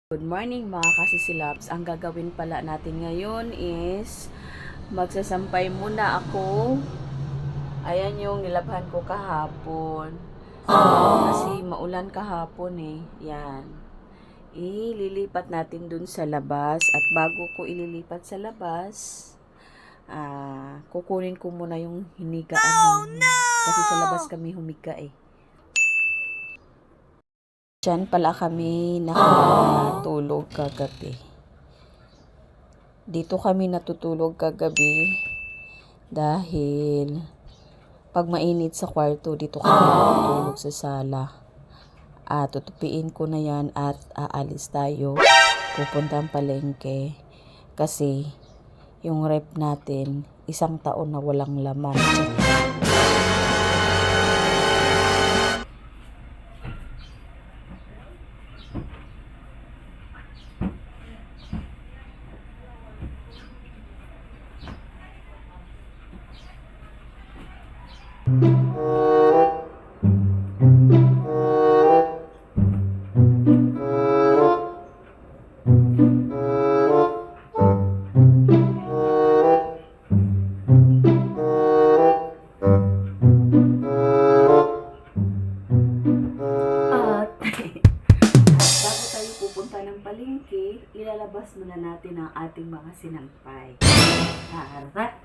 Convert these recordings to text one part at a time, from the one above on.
Good morning mga kasisilabs. Ang gagawin pala natin ngayon is magsasampay muna ako. Ayan yung nilabhan ko kahapon. Kasi maulan kahapon eh. Yan. Ililipat natin dun sa labas. At bago ko ililipat sa labas, kukunin ko muna yung hinigaan namin. Kasi sa labas kami humiga eh. Diyan pala kami nakatulog kagabi. Dito kami natutulog kagabi dahil pag mainit sa kwarto, dito kami natutulog sa sala. Tutupiin ko na yan at aalis tayo. Pupunta ang palengke kasi yung rep natin, 1 taon na walang laman. Bago tayo pupunta ng palengke, ilalabas muna natin ang ating mga sinampay. Tara!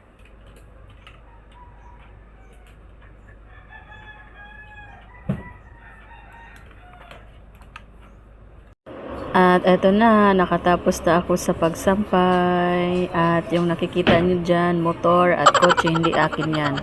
At eto na, nakatapos na ako sa pagsampay. At yung nakikita nyo dyan, motor at kotse, hindi akin yan.